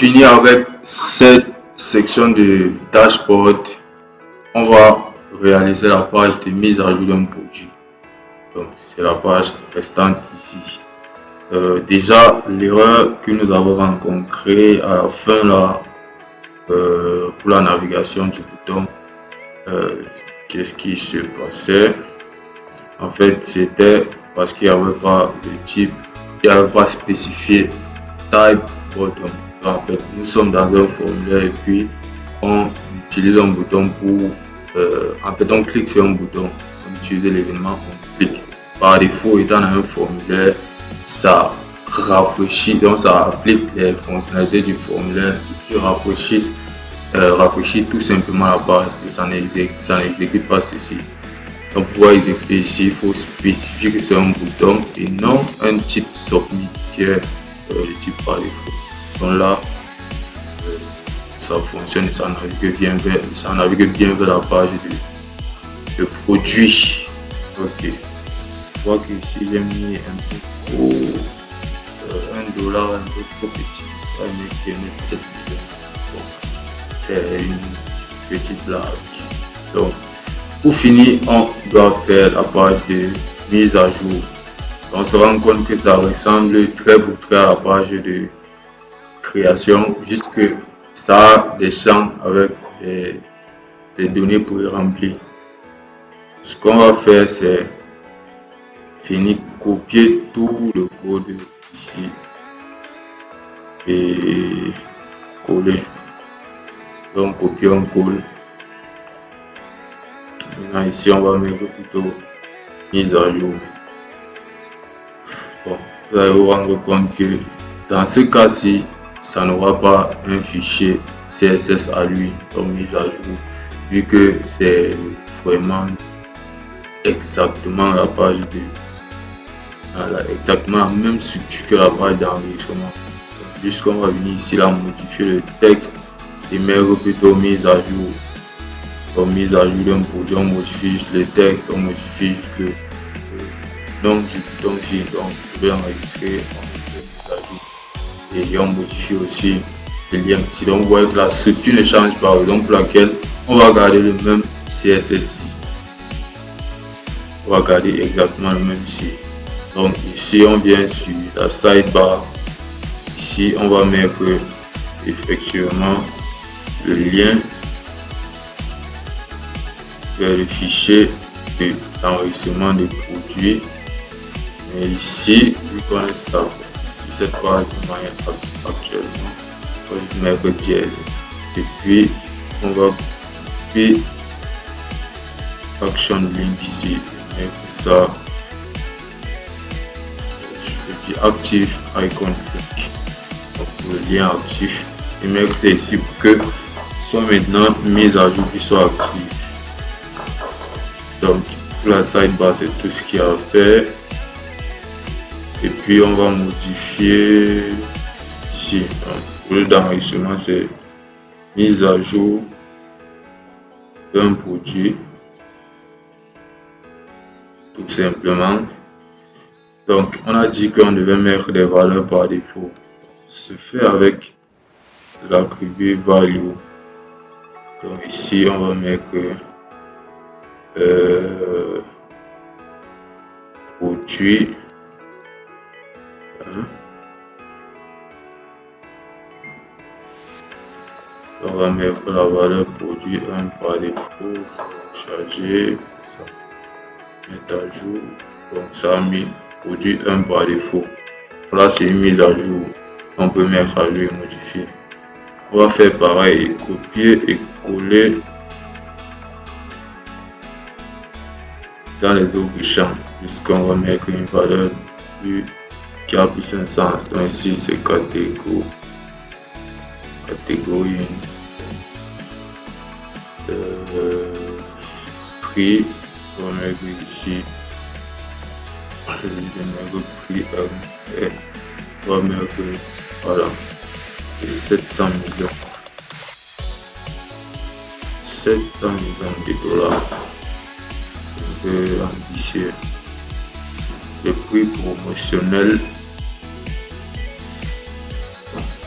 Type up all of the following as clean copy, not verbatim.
finir avec cette section de dashboard, on va réaliser la page de mise à jour d'un produit. Donc c'est la page restante ici. Déjà, l'erreur que nous avons rencontrée à la fin là, pour la navigation du bouton, qu'est-ce qui se passait? En fait, c'était parce qu'il n'y avait pas de type, il n'y avait pas spécifié type button. En fait, nous sommes dans un formulaire et puis on utilise un bouton pour, en fait, on clique sur un bouton, on utilise l'événement, on clique. Par défaut, étant dans un formulaire, ça rafraîchit, donc ça applique les fonctionnalités du formulaire, ce qui rafraîchit tout simplement la page et ça n'exécute pas ceci. Donc pour pouvoir exécuter ici, il faut spécifier que c'est un bouton et non un type submit qui est le type par défaut. Donc là, ça fonctionne, ça navigue bien vers la page de produit. Ok. Je vois que ici j'ai mis un peu trop, $1 un peu trop petit. On va mettre 7 millions. C'est une petite blague. Donc, pour finir, on doit faire la page de mise à jour. On se rend compte que ça ressemble très pour très à la page de création, juste que ça a des champs avec des données pour y remplir. Ce qu'on va faire, c'est finir copier tout le code ici et coller. Donc copier, on colle. Maintenant ici on va mettre plutôt mise à jour. Bon, vous allez vous rendre compte que dans ce cas-ci, ça n'aura pas un fichier CSS à lui comme mise à jour, vu que c'est vraiment exactement la page exactement la même structure que la page d'enregistrement. Puisqu'on va venir ici là modifier le texte et mettre plutôt mise à jour. Comme mise à jour d'un produit, on modifie juste le texte, on modifie juste le nom du bouton ici, donc vous pouvez enregistrer, on fait mise à jour. Et on modifie aussi le lien ici. Donc vous voyez que la structure ne change pas, raison pour laquelle on va garder le même CSS ici. On va garder exactement le même ici. Donc ici on vient sur la sidebar. Ici on va mettre effectivement le lien vers le fichier d'enregistrement de produits. Mais ici, vu qu'on est sur cette page de manière actuellement, on va mettre dièse. Et puis on va copier action link ici, mettre ça. Je dis active icon click. Donc le lien actif et mettre ça ici pour que soit maintenant mise à jour qui soit active. Donc pour la sidebar c'est tout ce qu'il y a à faire. Et puis on va modifier ici. Pour le d'enregistrement c'est mise à jour d'un produit. Tout simplement. Donc on a dit qu'on devait mettre des valeurs par défaut. Se fait avec l'attribut value. Donc ici on va mettre produit on va mettre la valeur produit 1 par défaut, charger ça, mettre à jour. Donc ça a mis produit 1 par défaut. Là c'est une mise à jour, on peut mettre à jour et modifier. On va faire pareil, copier et coller dans les autres champs, puisqu'on va mettre une valeur qui a plus un sens. Donc ici c'est catégorie 1. Prix, on va mettre ici prix 1 et on va mettre voilà 700 millions de dollars. Un peu ambitieux. Le prix promotionnel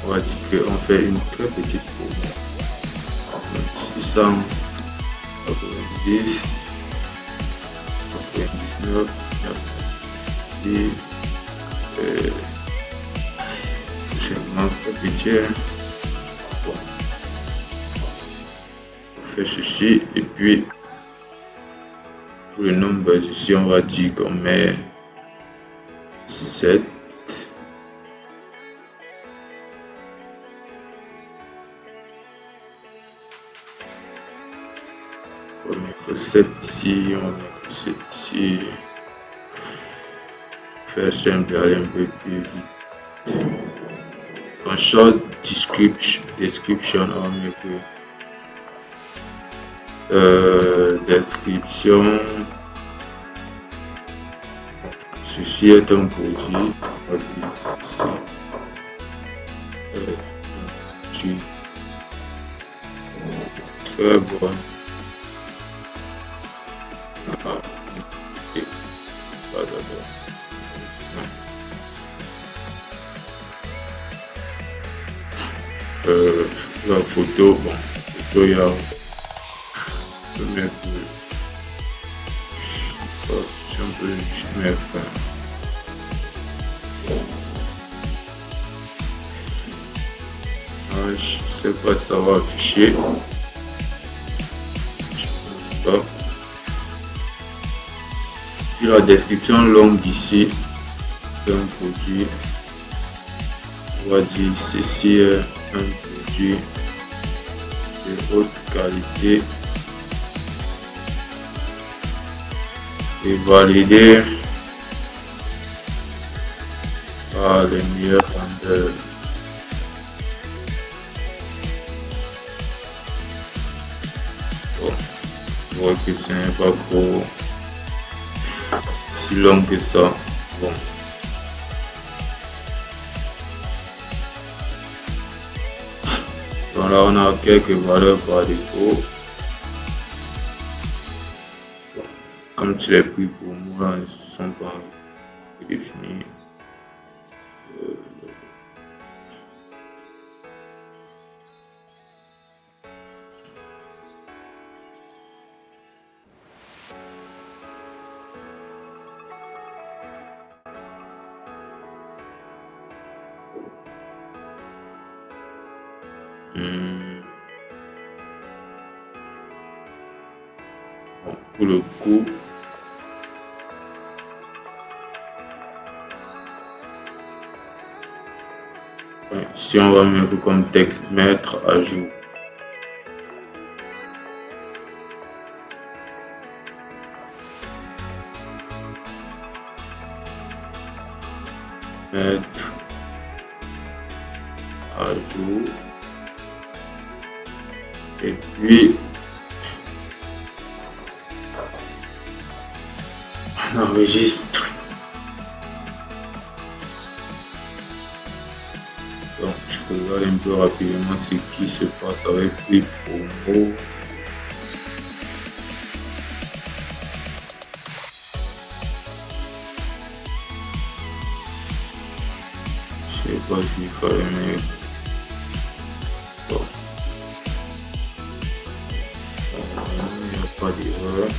On va dire qu'on fait une très petite promo. 690, 99, et c'est vraiment très petit. Bon, on fait ceci et puis pour le nombre ici, on va dire qu'on met 7. On va mettre 7 ici, on va mettre 7 ici. Faire simple, aller un peu plus vite. En short description, on va mettre description. Ceci est un produit, on va dire ceci est un produit très bon. Ok, pas d'abord. La photo, bon, photo, il y a, je peux mettre, si on peut juste mettre, je sais pas si ça va afficher, je pense pas. Puis la description longue ici d'un produit, on va dire ceci est un produit de haute qualité et validé par les meilleurs vendeurs. Bon, je vois que ce n'est pas trop si long que ça. Bon. Donc là, on a quelques valeurs par défaut. Bon. Comme tu les prix pour moi ne sont pas définis. Bon, pour le coût, si on va mettre comme texte mettre à jour. Mettre à jour. Et puis on enregistre. Donc je regarde un peu rapidement ce qui se passe avec les promos. Je sais pas s'il fallait mettre. Bon. Il n'y a pas d'erreur.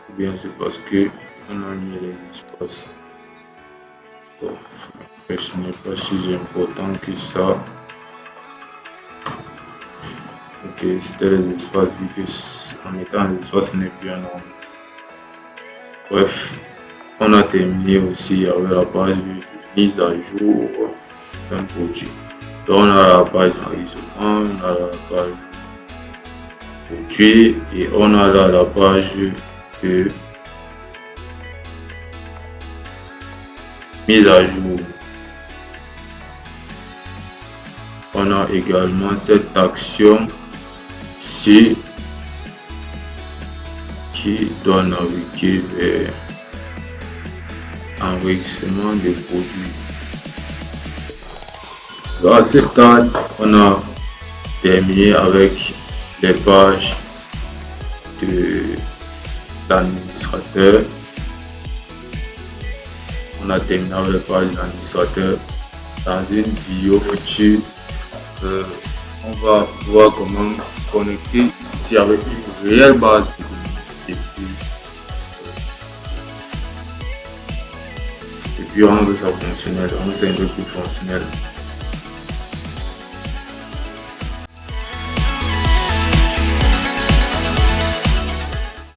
Ou bien c'est parce que on a mis les espaces. Bon, ce n'est pas si important que ça. Ok, c'était les espaces, vu que en mettant les espaces, ce n'est plus un nombre. Bref, on a terminé aussi avec la page de mise à jour d'un produit. Donc, on a la page enregistrement, on a la page produit et on a là la page de mise à jour. On a également cette action C qui doit naviguer vers enregistrement des produits. Donc, à ce stade, on a terminé avec les pages de l'administrateur. On a terminé avec les pages de l'administrateur. Dans une vidéo future, on va voir comment connecter ici avec une réelle base de données. Et puis rendre ça fonctionnel, rendre ça un peu plus fonctionnel.